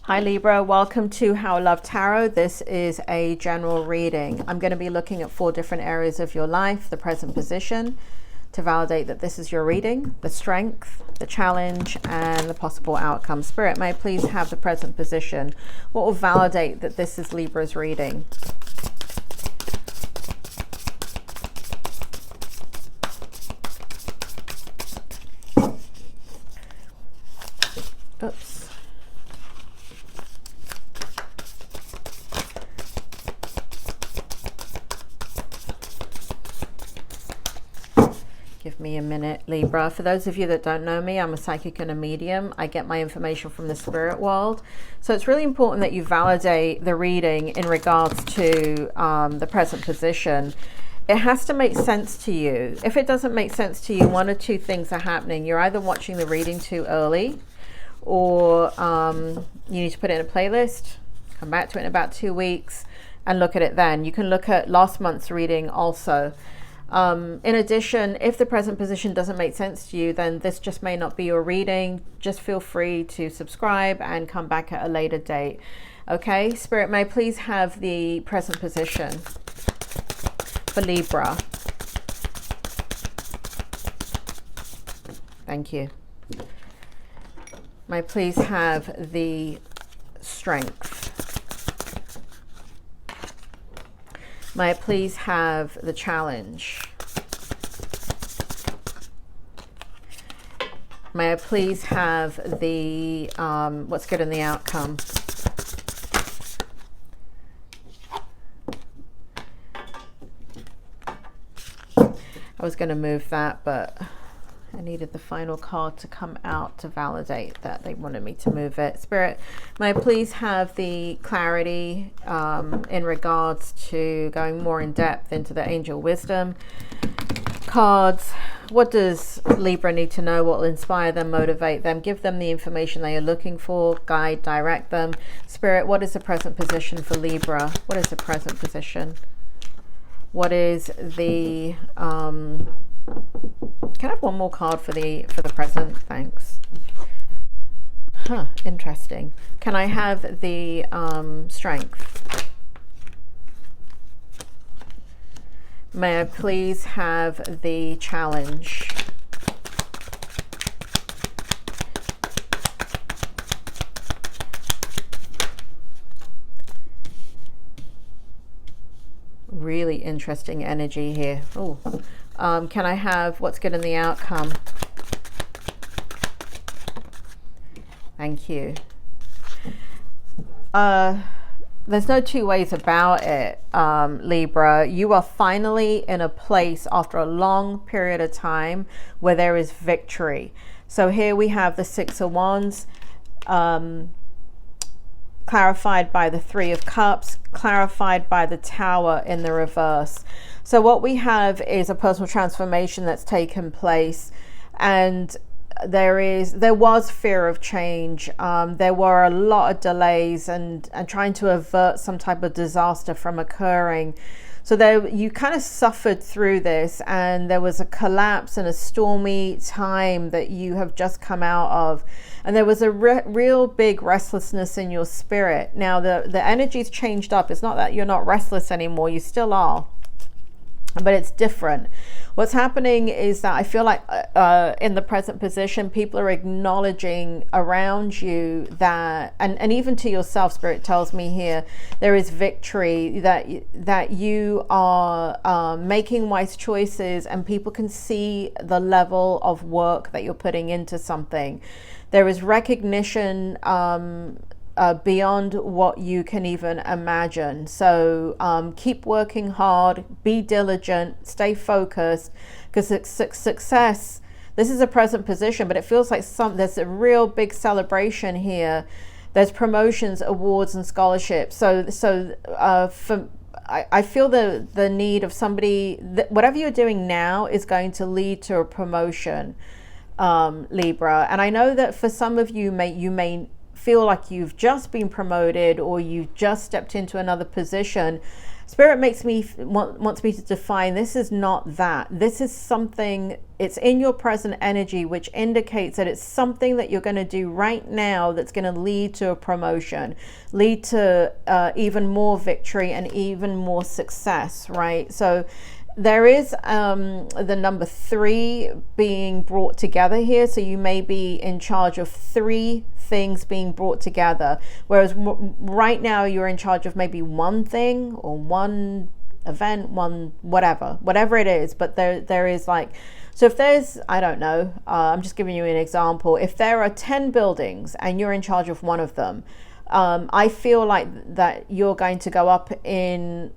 Hi Libra, welcome to How I Love Tarot. This is a general reading. I'm going to be looking at 4 different areas of your life, the present position, to validate that this is your reading, the strength, the challenge, and the possible outcome. Spirit, may I please have the present position? What will validate that this is Libra's reading? Oops. Give me a minute, Libra. For those of you that don't know me, I'm a psychic and a medium. I get my information from the spirit world. So it's really important that you validate the reading in regards to the present position. It has to make sense to you. If it doesn't make sense to you, one or two things are happening. You're either watching the reading too early, or you need to put it in a playlist, come back to it in about 2 weeks and look at it then. You can look at last month's reading also. In addition, if the present position doesn't make sense to you, then this just may not be your reading. Just feel free to subscribe and come back at a later date. Okay, Spirit, may I please have the present position for Libra? Thank you. May I please have the strength? May I please have the challenge? May I please have the what's good in the outcome? I was going to move that, but I needed the final card to come out to validate that they wanted me to move it. Spirit, may I please have the clarity in regards to going more in depth into the angel wisdom cards? What does Libra need to know? What will inspire them, motivate them, give them the information they are looking for, guide, direct them? Spirit, what is the present position for Libra? What is the present position? What is the can I have one more card for the present? Thanks. Interesting. Can I have the strength? May I please have the challenge? Really interesting energy here. Oh, can I have what's good in the outcome? Thank you. There's no two ways about it, Libra. You are finally in a place after a long period of time where there is victory. So here we have the 6 of Wands, clarified by the 3 of Cups, clarified by the Tower in the reverse. So what we have is a personal transformation that's taken place, and there was fear of change. There were a lot of delays and trying to avert some type of disaster from occurring. So there, you kind of suffered through this, and there was a collapse and a stormy time that you have just come out of. And there was a real big restlessness in your spirit. Now the energy's changed up. It's not that you're not restless anymore. You still are, but it's different. What's happening is that I feel like in the present position, people are acknowledging around you that, and even to yourself, Spirit tells me here, there is victory, that you are making wise choices, and people can see the level of work that you're putting into something. There is recognition beyond what you can even imagine. So keep working hard, be diligent, stay focused, because success, this is a present position, but it feels like there's a real big celebration here. There's promotions, awards, and scholarships. So I feel the need of somebody, whatever you're doing now is going to lead to a promotion, Libra. And I know that for some of you, you may feel like you've just been promoted, or you've just stepped into another position. Spirit makes me wants me to define this is not that. This is something, it's in your present energy, which indicates that it's something that you're going to do right now that's going to lead to a promotion, lead to even more victory and even more success, right? So there is the number 3 being brought together here. So you may be in charge of 3 things being brought together, whereas right now you're in charge of maybe one thing or one event, one whatever it is. But there is like, so if there's, I don't know, I'm just giving you an example. If there are 10 buildings and you're in charge of one of them, I feel like that you're going to go up in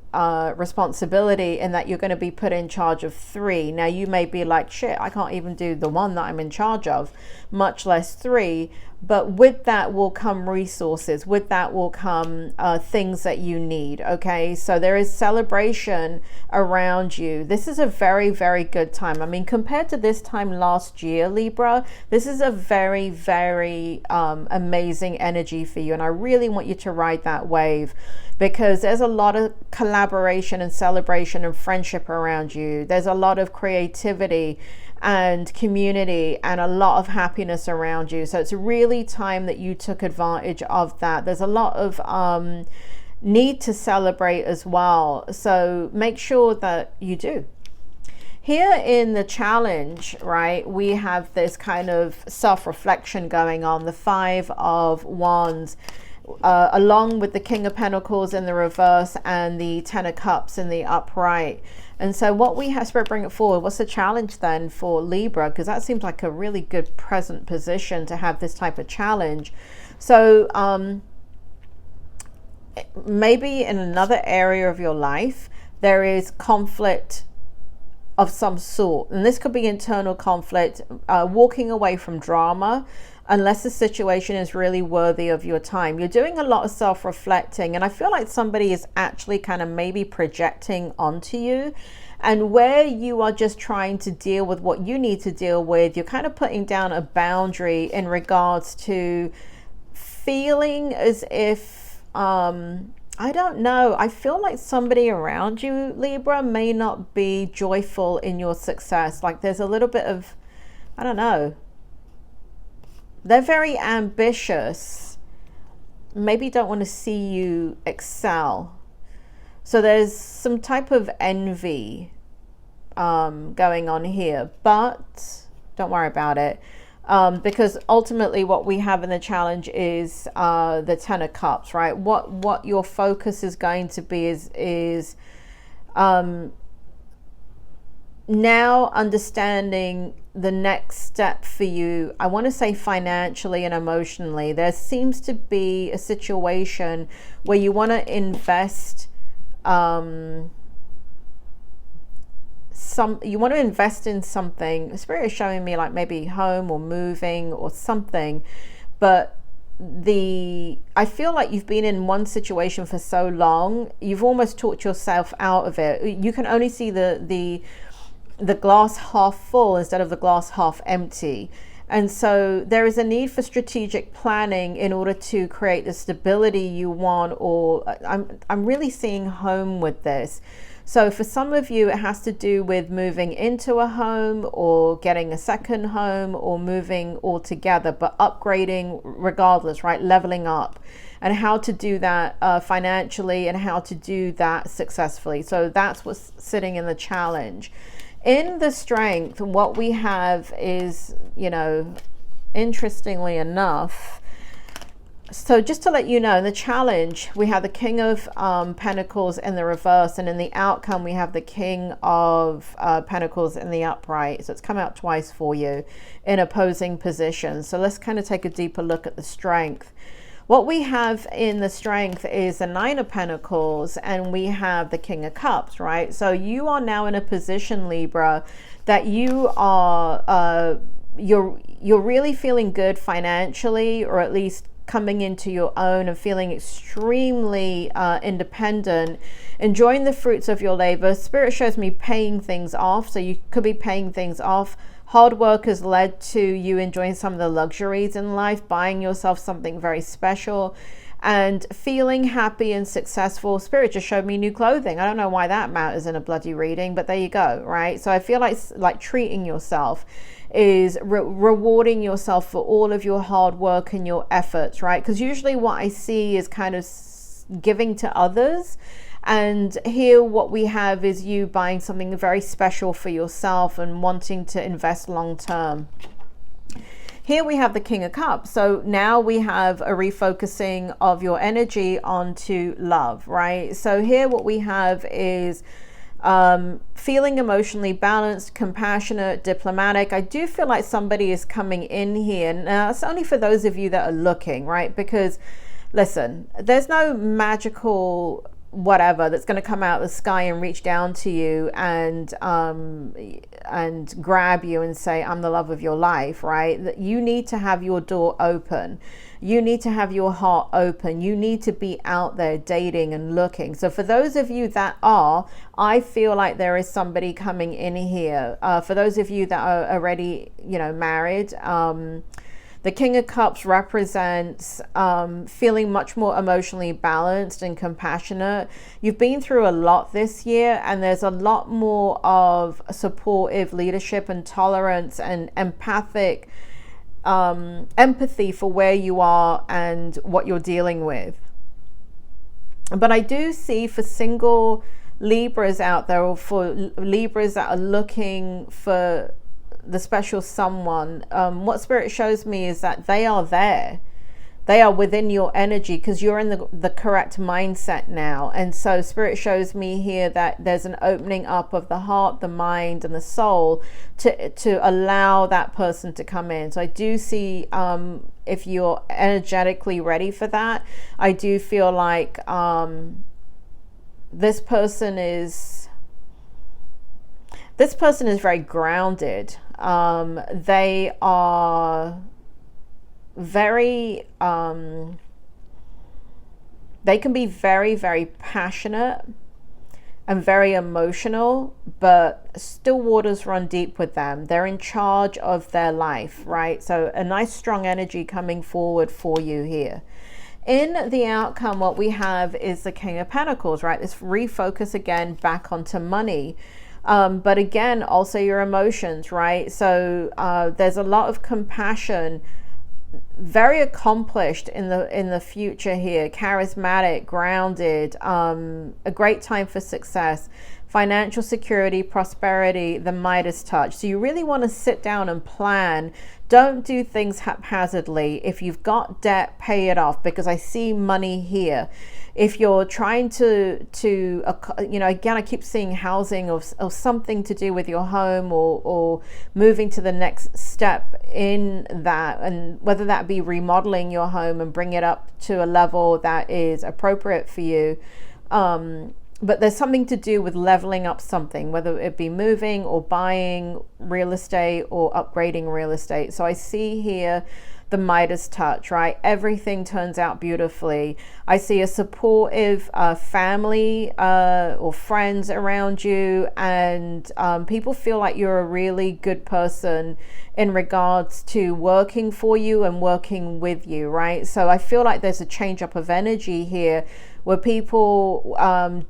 responsibility, and that you're going to be put in charge of 3. Now you may be like, shit, I can't even do the one that I'm in charge of, much less 3. But with that will come resources. With that will come things that you need. Okay, so there is celebration around you. This is a very, very good time. I mean, compared to this time last year, Libra, this is a very, very amazing energy for you. And I really want you to ride that wave, because there's a lot of collaboration and celebration and friendship around you. There's a lot of creativity and community and a lot of happiness around you. So it's really time that you took advantage of that. There's a lot of need to celebrate as well. So make sure that you do. Here in the challenge, right, we have this kind of self-reflection going on, the 5 of Wands, along with the King of Pentacles in the reverse and the 10 of Cups in the upright. And so what we have, Spirit, bring it forward. What's the challenge then for Libra? Because that seems like a really good present position to have this type of challenge. So maybe in another area of your life, there is conflict of some sort. And this could be internal conflict, walking away from drama, unless the situation is really worthy of your time. You're doing a lot of self-reflecting, and I feel like somebody is actually kind of maybe projecting onto you, and where you are just trying to deal with what you need to deal with, you're kind of putting down a boundary in regards to feeling as if I don't know, I feel like somebody around you, Libra, may not be joyful in your success. Like there's a little bit of, I don't know, they're very ambitious, maybe don't want to see you excel. So there's some type of envy going on here, but don't worry about it, because ultimately what we have in the challenge is the 10 of Cups, right? What your focus is going to be is now understanding the next step for you. I want to say financially and emotionally. There seems to be a situation where you want to invest you want to invest in something. Spirit is showing me like maybe home or moving or something, but I feel like you've been in one situation for so long, you've almost talked yourself out of it. You can only see the glass half full instead of the glass half empty. And so there is a need for strategic planning in order to create the stability you want, or I'm really seeing home with this. So for some of you, it has to do with moving into a home or getting a second home or moving altogether, but upgrading regardless, right? Leveling up, and how to do that financially and how to do that successfully. So that's what's sitting in the challenge. In the strength, what we have is, you know, interestingly enough, so just to let you know, in the challenge, we have the King of Pentacles in the reverse, and in the outcome, we have the King of Pentacles in the upright. So it's come out twice for you in opposing positions. So let's kind of take a deeper look at the strength. What we have in the strength is the 9 of Pentacles, and we have the King of Cups, right? So you are now in a position, Libra, that you are, you're really feeling good financially, or at least coming into your own and feeling extremely independent, enjoying the fruits of your labor. Spirit shows me paying things off. So you could be paying things off, Hard work has led to you enjoying some of the luxuries in life, buying yourself something very special and feeling happy and successful. Spirit just showed me new clothing. I don't know why that matters in a bloody reading, but there you go, right? So I feel like treating yourself is rewarding yourself for all of your hard work and your efforts, right? Because usually what I see is kind of giving to others. And here what we have is you buying something very special for yourself and wanting to invest long term. Here we have the King of Cups. So now we have a refocusing of your energy onto love, right? So here what we have is feeling emotionally balanced, compassionate, diplomatic. I do feel like somebody is coming in here. Now, it's only for those of you that are looking, right? Because listen, there's no magical whatever that's going to come out of the sky and reach down to you and grab you and say, I'm the love of your life, right? That you need to have your door open. You need to have your heart open. You need to be out there dating and looking. So for those of you that are, I feel like there is somebody coming in here. For those of you that are already, married, the King of Cups represents feeling much more emotionally balanced and compassionate. You've been through a lot this year, and there's a lot more of supportive leadership and tolerance and empathy for where you are and what you're dealing with. But I do see for single Libras out there, or for Libras that are looking for the special someone, what Spirit shows me is that they are there. They are within your energy because you're in the correct mindset now. And so Spirit shows me here that there's an opening up of the heart, the mind, and the soul to allow that person to come in. So I do see, if you're energetically ready for that, I do feel like this person is very grounded. They are very, they can be very, very passionate and very emotional, but still waters run deep with them. They're in charge of their life, right? So a nice strong energy coming forward for you here. In the outcome, what we have is the King of Pentacles, right? This refocus again back onto money. But again, also your emotions, right? So there's a lot of compassion, very accomplished in the future here, charismatic, grounded, a great time for success, financial security, prosperity, the Midas touch. So you really want to sit down and plan. Don't do things haphazardly. If you've got debt, pay it off, because I see money here. If you're trying to again, I keep seeing housing or something to do with your home or moving to the next step in that, and whether that be remodeling your home and bring it up to a level that is appropriate for you. But there's something to do with leveling up something, whether it be moving or buying real estate or upgrading real estate. So I see here the Midas touch, right? Everything turns out beautifully. I see a supportive family or friends around you, and people feel like you're a really good person in regards to working for you and working with you, right? So I feel like there's a change up of energy here where people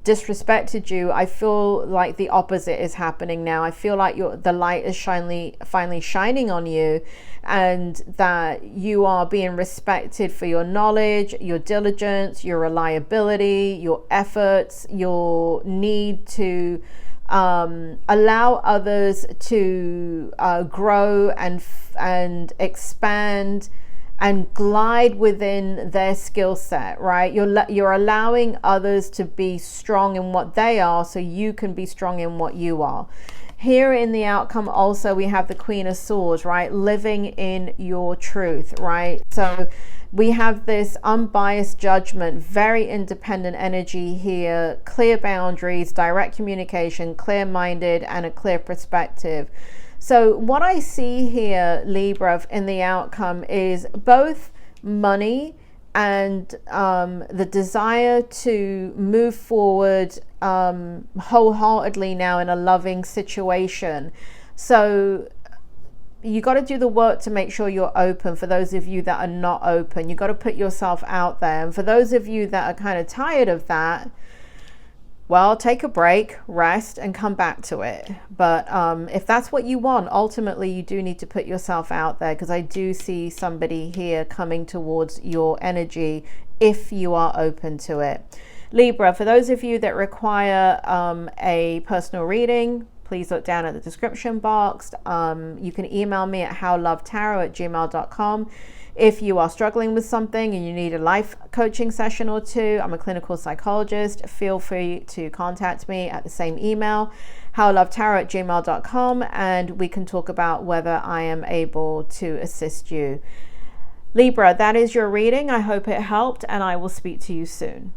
disrespected you. I feel like the opposite is happening now. I feel like the light is finally shining on you, and that you are being respected for your knowledge, your diligence, your reliability, your efforts, your need to allow others to grow and expand and glide within their skill set, right? You're allowing others to be strong in what they are so you can be strong in what you are. Here in the outcome also we have the Queen of Swords, right? Living in your truth, right? So we have this unbiased judgment, very independent energy here, clear boundaries, direct communication, clear-minded, and a clear perspective. So what I see here, Libra, in the outcome is both money and the desire to move forward wholeheartedly now in a loving situation. So you got to do the work to make sure you're open. For those of you that are not open, you got to put yourself out there. And for those of you that are kind of tired of that, well, take a break, rest, and come back to it. But if that's what you want, ultimately you do need to put yourself out there, because I do see somebody here coming towards your energy if you are open to it. Libra, for those of you that require a personal reading, please look down at the description box. You can email me at howlovetarot@gmail.com. If you are struggling with something and you need a life coaching session or two, I'm a clinical psychologist. Feel free to contact me at the same email, howlovetarot@gmail.com, and we can talk about whether I am able to assist you. Libra, that is your reading. I hope it helped, and I will speak to you soon.